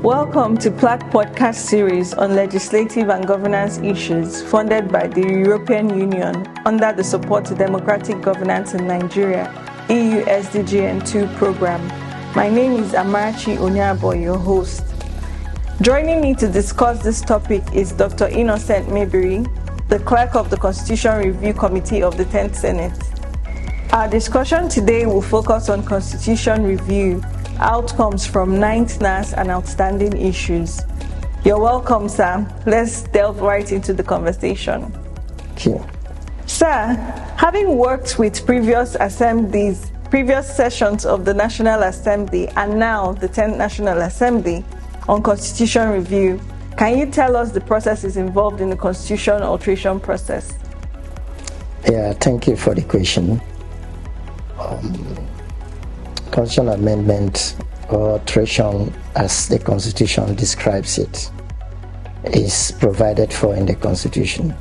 Welcome to PLAC Podcast series on legislative and governance issues funded by the European Union under the Support to Democratic Governance in Nigeria EU SDGN 2 program. My name is Amarachi Onyabo, your host. Joining me to discuss this topic is Dr. Innocent Mebiri, the Clerk of the Constitution Review Committee of the 10th Senate. Our discussion today will focus on Constitution Review, outcomes from 9th NASS and outstanding issues. You're welcome, sir. Let's delve right into the conversation. Thank you. Sir, having worked with previous sessions of the National Assembly and now the 10th National Assembly on Constitution Review, can you tell us the processes involved in the Constitution alteration process? Yeah, thank you for the question. Constitution amendment or alteration, as the Constitution describes it, is provided for in the Constitution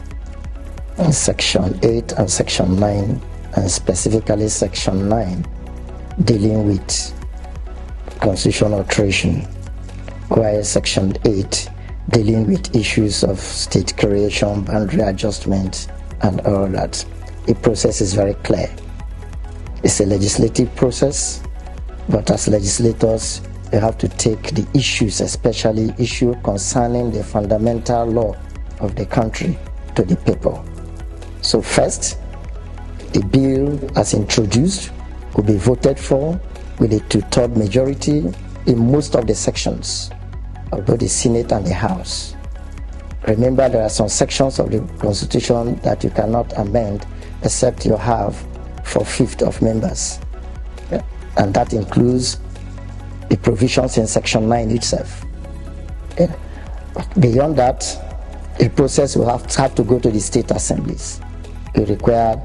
in Section 8 and Section 9, and specifically Section 9 dealing with constitutional alteration, while Section 8 dealing with issues of state creation, boundary adjustment, and all that. The process is very clear. It's a legislative process, but as legislators, you have to take the issues, especially issues concerning the fundamental law of the country, to the people. So first, the bill as introduced will be voted for with a 2/3 majority in most of the sections of both the Senate and the House. Remember, there are some sections of the Constitution that you cannot amend except you have 4/5 of members. And that includes the provisions in Section 9 itself. Yeah. Beyond that, the process will have to go to the state assemblies. It requires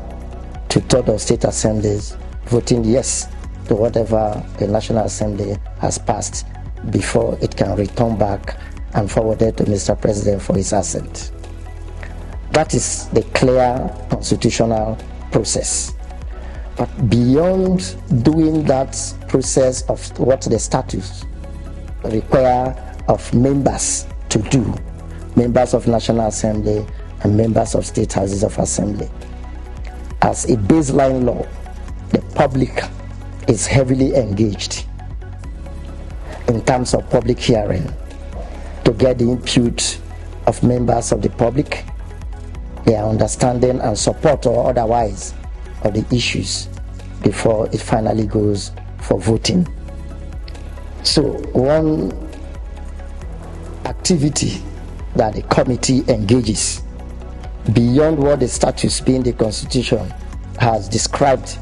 2/3 of state assemblies voting yes to whatever the National Assembly has passed before it can return back and forward it to Mr. President for his assent. That is the clear constitutional process. But beyond doing that process of what the statutes require of members to do, members of National Assembly and members of state houses of assembly, as a baseline law, the public is heavily engaged in terms of public hearing to get the input of members of the public, their understanding and support or otherwise of the issues before it finally goes for voting. So one activity that the committee engages beyond what the statutes being the Constitution has described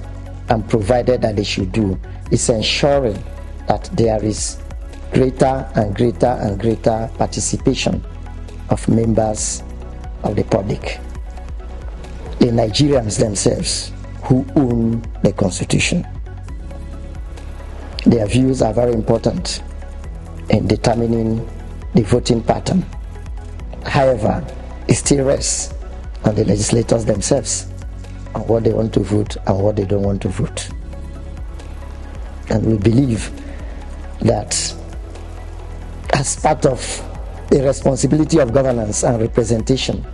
and provided that they should do is ensuring that there is greater and greater and greater participation of members of the public, the Nigerians themselves who own the Constitution. Their views are very important in determining the voting pattern. However, it still rests on the legislators themselves on what they want to vote and what they don't want to vote. And we believe that as part of the responsibility of governance and representation,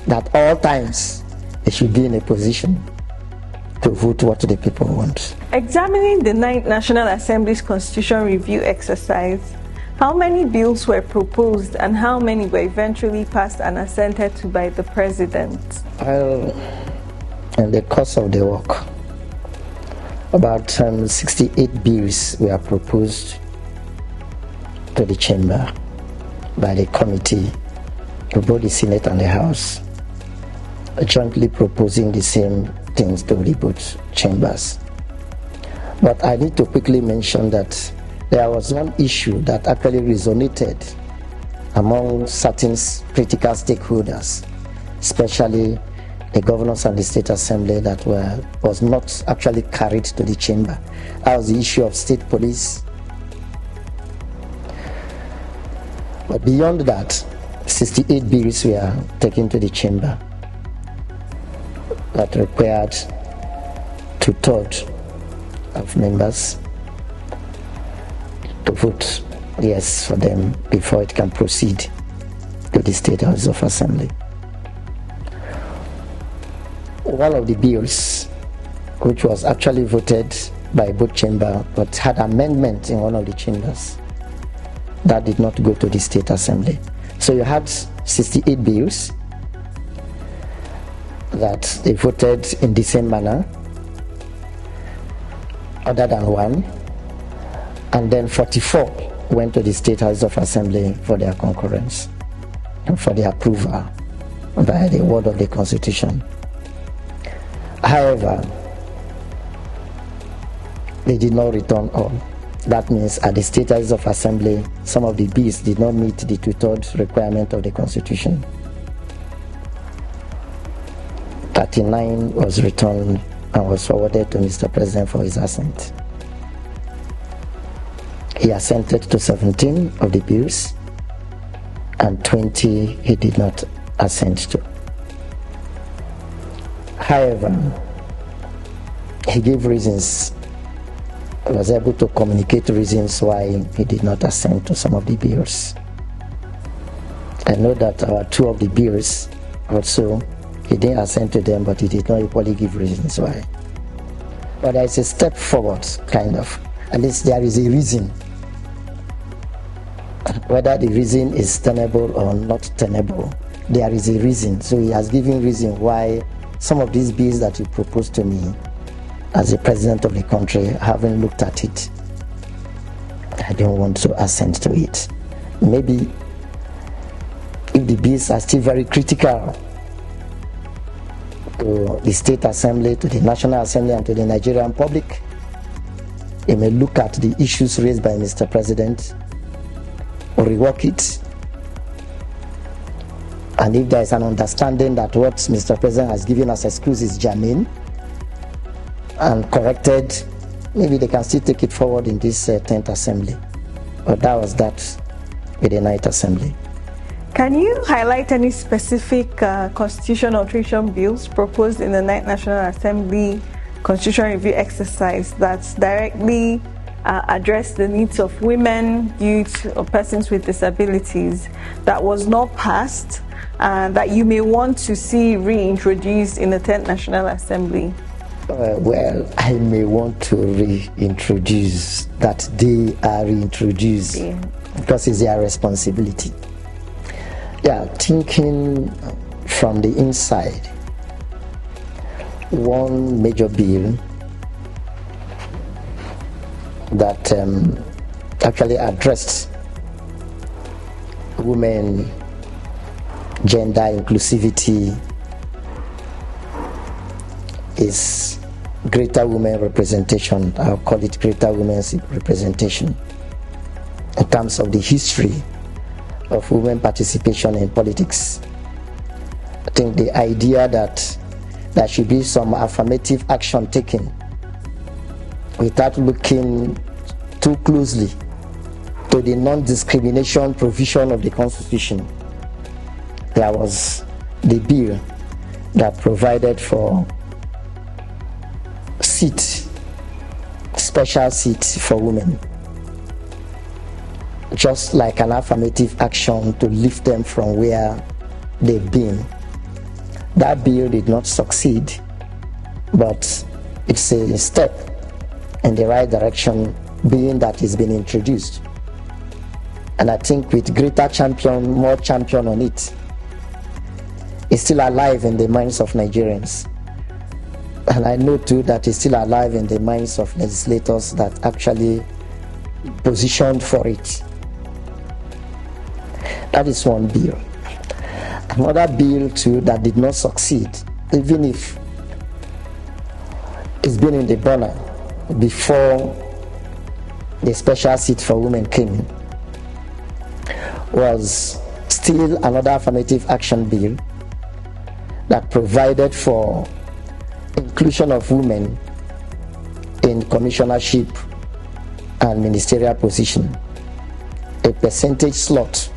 that all times they should be in a position to vote what the people want. Examining the 9th National Assembly's Constitution Review exercise, how many bills were proposed and how many were eventually passed and assented to by the President? Well, in the course of the work, about 68 bills were proposed to the chamber by the committee of both the Senate and the House, jointly proposing the same things to the both chambers. But I need to quickly mention that there was one issue that actually resonated among certain critical stakeholders, especially the governors and the state assembly, that was not actually carried to the chamber. That was the issue of state police. But beyond that, 68 bills were taken to the chamber that required 2/3 of members to vote years for them before it can proceed to the State House of Assembly. One of the bills, which was actually voted by both chambers but had amendment in one of the chambers, that did not go to the State Assembly. So you had 68 bills that they voted in the same manner, other than one, and then 44 went to the State House of Assembly for their concurrence and for their approval by the word of the Constitution. However, they did not return all. That means at the State House of Assembly, some of the bills did not meet the two-thirds requirement of the Constitution. 39 was returned and was forwarded to Mr. President for his assent. He assented to 17 of the bills and 20 he did not assent to. However, he gave reasons, was able to communicate reasons why he did not assent to some of the bills. I know that our two of the bills also, he didn't assent to them, but he did not equally give reasons why. But there is a step forward, kind of. At least there is a reason. Whether the reason is tenable or not tenable, there is a reason. So he has given reason why some of these bills that you proposed to me as the president of the country, having looked at it, I don't want to assent to it. Maybe if the bills are still very critical to the State Assembly, to the National Assembly, and to the Nigerian public, he may look at the issues raised by Mr. President or rework it. And if there is an understanding that what Mr. President has given us excuse is germane and corrected, maybe they can still take it forward in this 10th Assembly. But that was that with the 9th Assembly. Can you highlight any specific constitution alteration bills proposed in the 9th National Assembly Constitution Review exercise that directly address the needs of women, youth, or persons with disabilities that was not passed that you may want to see reintroduced in the 10th National Assembly? Well, I may want to reintroduce that they are reintroduced because it's their responsibility. Yeah, thinking from the inside, one major bill that actually addressed women, gender inclusivity is greater women representation. I'll call it greater women's representation in terms of the history of women participation in politics. I think the idea that there should be some affirmative action taken without looking too closely to the non-discrimination provision of the Constitution. There was the bill that provided for special seats for women, just like an affirmative action to lift them from where they've been. That bill did not succeed, but it's a step in the right direction, being that it's been introduced. And I think with greater champion, more champion on it, it's still alive in the minds of Nigerians. And I know too that it's still alive in the minds of legislators that actually positioned for it. That is one bill. Another bill too that did not succeed, even if it's been in the burner before the special seat for women came in, was still another affirmative action bill that provided for inclusion of women in commissionership and ministerial position, a percentage slot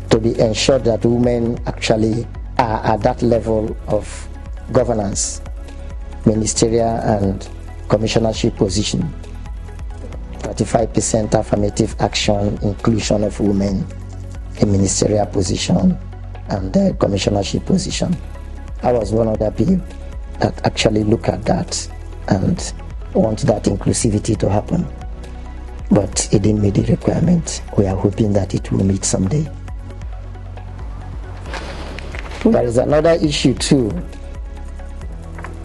to be ensured that women actually are at that level of governance, ministerial and commissionership position. I 45% affirmative action, inclusion of women in ministerial position and the commissionership position. I was one of the people that actually look at that and want that inclusivity to happen. But it didn't meet the requirement. We are hoping that it will meet someday. There is another issue too,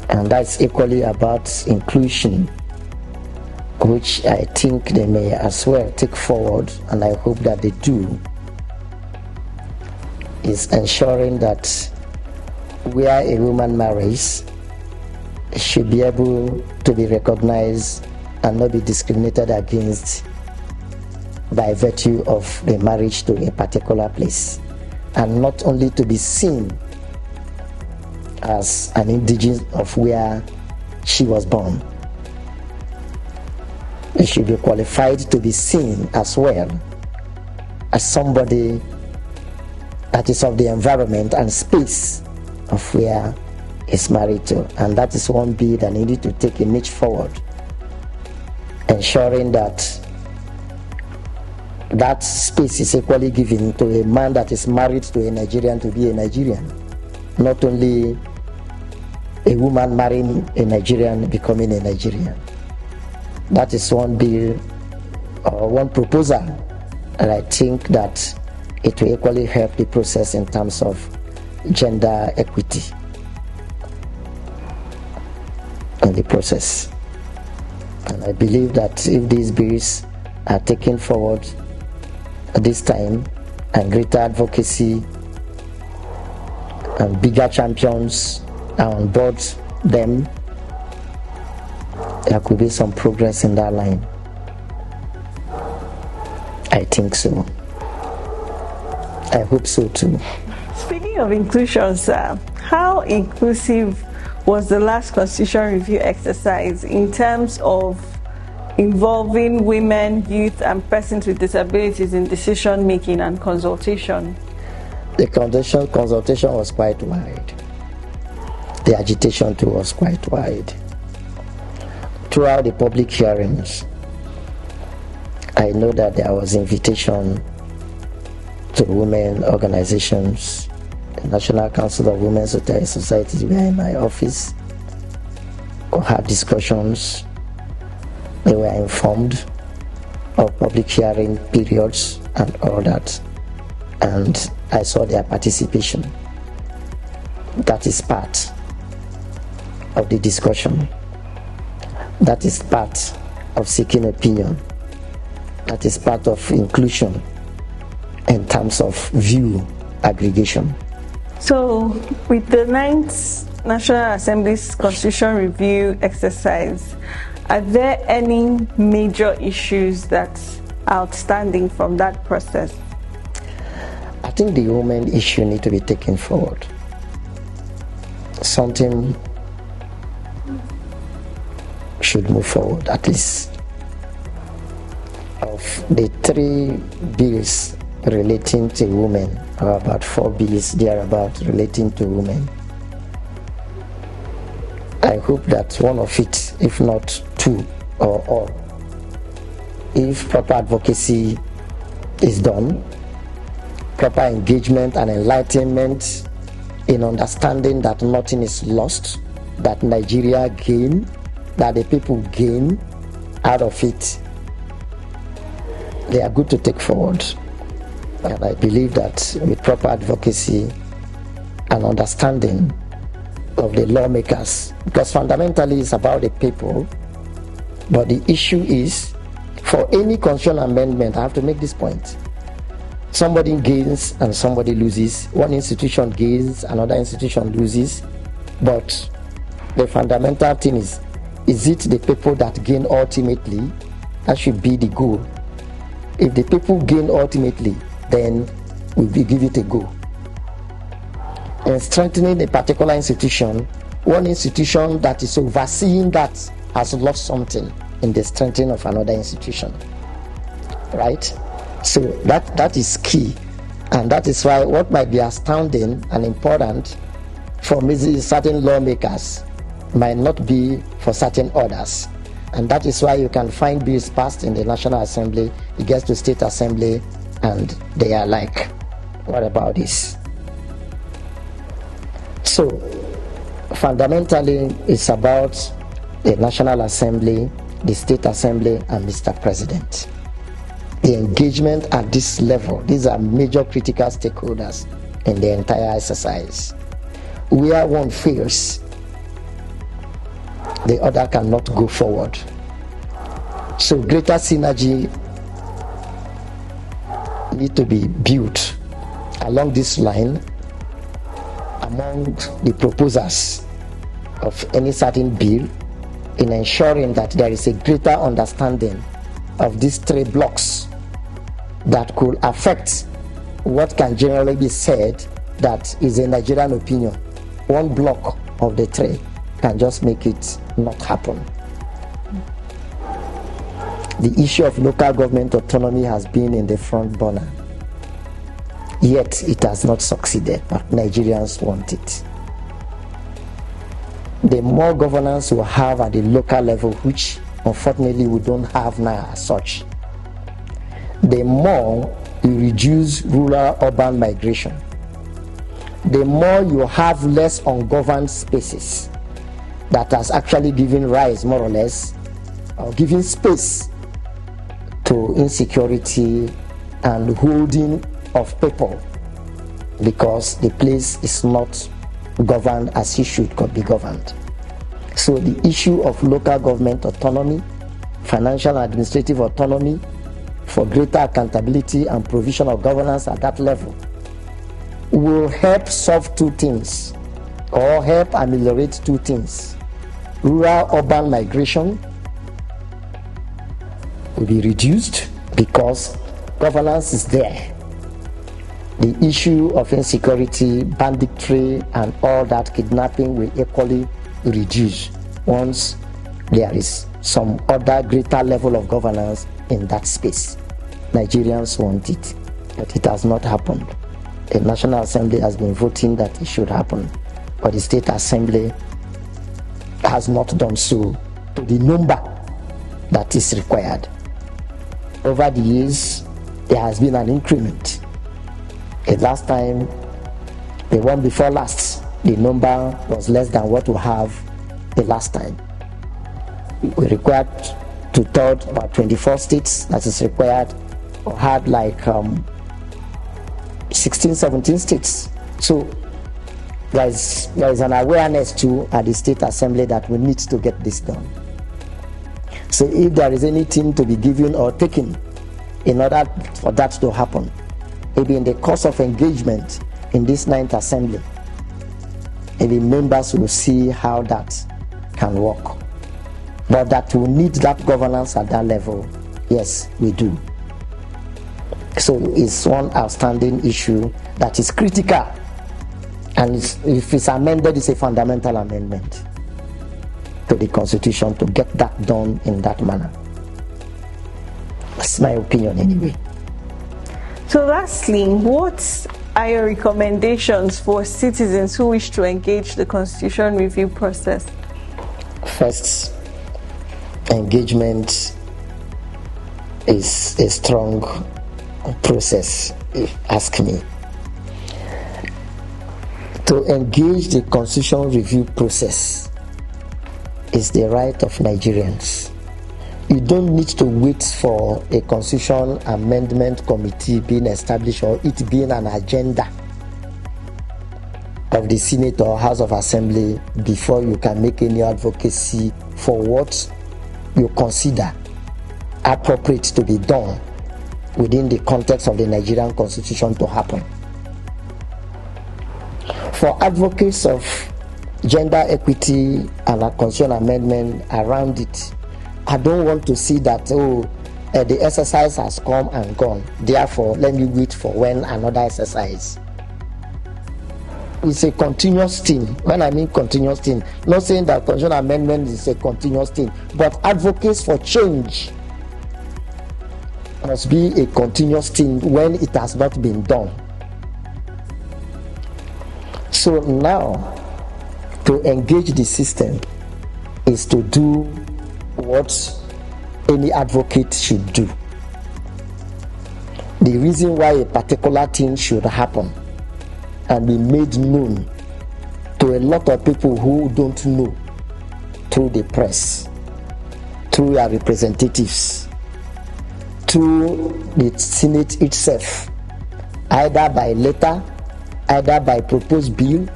and that's equally about inclusion, which I think they may as well take forward, and I hope that they do, is ensuring that where a woman marries, should be able to be recognized and not be discriminated against by virtue of the marriage to a particular place, and not only to be seen as an indigene of where she was born. It should be qualified to be seen as well as somebody that is of the environment and space of where is married to. And that is one bill that needed to take a niche forward, ensuring that that space is equally given to a man that is married to a Nigerian to be a Nigerian, not only a woman marrying a Nigerian becoming a Nigerian. That is one bill or one proposal, and I think that it will equally help the process in terms of gender equity in the process. And I believe that if these bills are taken forward at this time, and greater advocacy and bigger champions are on board them, there could be some progress in that line. I think so. I hope so too. Speaking of inclusion, sir, how inclusive was the last constitution review exercise in terms of involving women, youth, and persons with disabilities in decision making and consultation? The consultation was quite wide. The agitation too was quite wide. Throughout the public hearings, I know that there was invitation to women organizations, the National Council of Women's Societies were in my office, or had discussions. They were informed of public hearing periods and all that, and I saw their participation. That is part of the discussion. That is part of seeking opinion. That is part of inclusion in terms of view aggregation. So, with the 9th National Assembly's Constitution Review exercise, are there any major issues that are outstanding from that process? I think the women issue need to be taken forward. Something should move forward, at least. Of the 3 bills relating to women, or about 4 bills thereabout relating to women, I hope that one of it, if not 2 or all, if proper advocacy is done, proper engagement and enlightenment in understanding that nothing is lost, that Nigeria gain, that the people gain out of it, they are good to take forward. And I believe that with proper advocacy and understanding of the lawmakers, because fundamentally it's about the people, but the issue is, for any constitutional amendment, I have to make this point, somebody gains and somebody loses. One institution gains, another institution loses, but the fundamental thing is it the people that gain ultimately? That should be the goal. If the people gain ultimately, then we give it a go. And strengthening a particular institution, one institution that is overseeing that has lost something in the strengthening of another institution, right? So that is key, and that is why what might be astounding and important for certain lawmakers might not be for certain others. And that is why you can find bills passed in the National Assembly, it gets to State Assembly, and they are like, what about this? So, fundamentally, it's about the National Assembly, the State Assembly, and Mr. President. The engagement at this level, these are major critical stakeholders in the entire exercise. Where one fails, the other cannot go forward. So greater synergy need to be built along this line among the proposers of any certain bill in ensuring that there is a greater understanding of these three blocks that could affect what can generally be said that is a Nigerian opinion. One block of the three can just make it not happen. The issue of local government autonomy has been in the front burner, yet it has not succeeded, but Nigerians want it. The more governance we have at the local level, which unfortunately we don't have now as such, the more you reduce rural-urban migration, the more you have less ungoverned spaces that has actually given rise, more or less, or giving space to insecurity and holding of people, because the place is not governed as it should be governed. So the issue of local government autonomy, financial and administrative autonomy, for greater accountability and provision of governance at that level will help solve two things, or help ameliorate two things. Rural-urban migration will be reduced because governance is there. The issue of insecurity, banditry, and all that kidnapping will equally reduce once there is some other greater level of governance in that space. Nigerians want it, but it has not happened. The National Assembly has been voting that it should happen, but the State Assembly has not done so to the number that is required. Over the years, there has been an increment. The last time, the one before last, the number was less than what we have the last time. We required to third about 24 states that is required, or had like 16, 17 states. So there is an awareness too at the State Assembly that we need to get this done. So if there is anything to be given or taken in order for that to happen, maybe in the course of engagement in this 9th Assembly, maybe members will see how that can work. But that we need that governance at that level, yes, we do. So it's one outstanding issue that is critical, and if it's amended, it's a fundamental amendment to the Constitution to get that done in that manner. That's my opinion anyway. So lastly, what are your recommendations for citizens who wish to engage the Constitution review process? First, engagement is a strong process, if you ask me. To engage the Constitution review process is the right of Nigerians. You don't need to wait for a Constitution Amendment Committee being established or it being an agenda of the Senate or House of Assembly before you can make any advocacy for what you consider appropriate to be done within the context of the Nigerian Constitution to happen. For advocates of gender equity and a Constitution amendment around it, I don't want to see that, the exercise has come and gone, therefore let me wait for when another exercise. It's a continuous thing. When I mean continuous thing, not saying that Constitution amendment is a continuous thing, but advocates for change must be a continuous thing when it has not been done. So now, to engage the system is to do what any advocate should do. The reason why a particular thing should happen and be made known to a lot of people who don't know through the press, through their representatives, through the Senate itself, either by letter, either by proposed bill,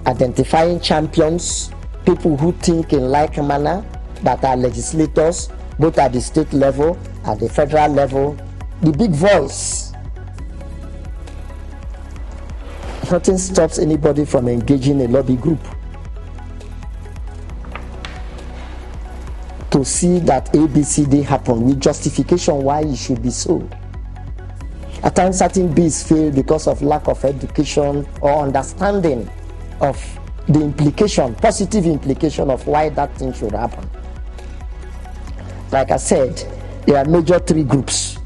identifying champions, people who think in like manner, that are legislators, both at the state level, at the federal level, the big voice. Nothing stops anybody from engaging a lobby group to see that ABCD happen with justification why it should be so. At times certain bills fail because of lack of education or understanding of the implication, positive implication of why that thing should happen. Like I said, there are major three groups.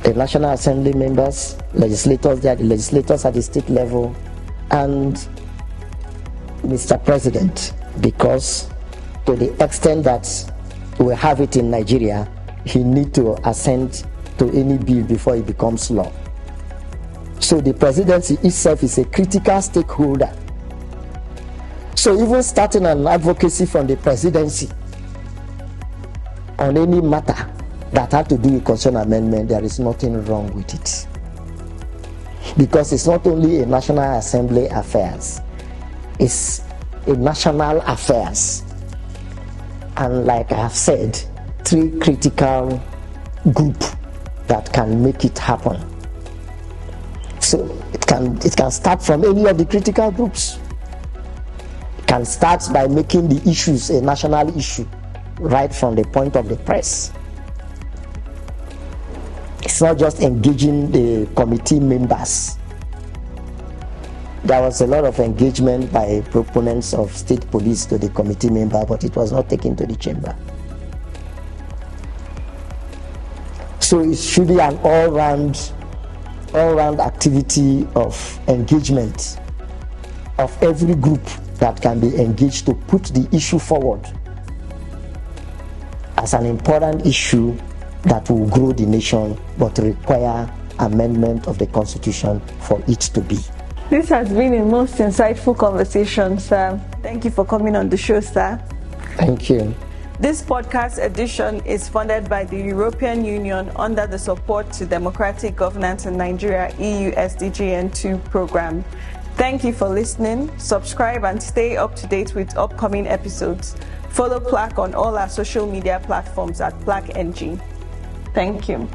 The National Assembly members, legislators, they are the legislators at the state level, and Mr. President, because to the extent that we have it in Nigeria, he needs to assent to any bill before it becomes law. So the presidency itself is a critical stakeholder. So even starting an advocacy from the presidency on any matter that have to do with constitutional amendment, there is nothing wrong with it. Because it's not only a National Assembly affairs, it's a national affairs. And like I have said, three critical groups that can make it happen. So it can start from any of the critical groups. It can start by making the issues a national issue right from the point of the press. It's not just engaging the committee members. There was a lot of engagement by proponents of state police to the committee member, but it was not taken to the chamber. So it should be an all-round activity of engagement of every group that can be engaged to put the issue forward as an important issue that will grow the nation, but require amendment of the Constitution for it to be. This has been a most insightful conversation, sir. Thank you for coming on the show, sir. Thank you. This podcast edition is funded by the European Union under the Support to Democratic Governance in Nigeria EU SDGN2 program. Thank you for listening. Subscribe and stay up to date with upcoming episodes. Follow PLAC on all our social media platforms at PLAC NG. Thank you.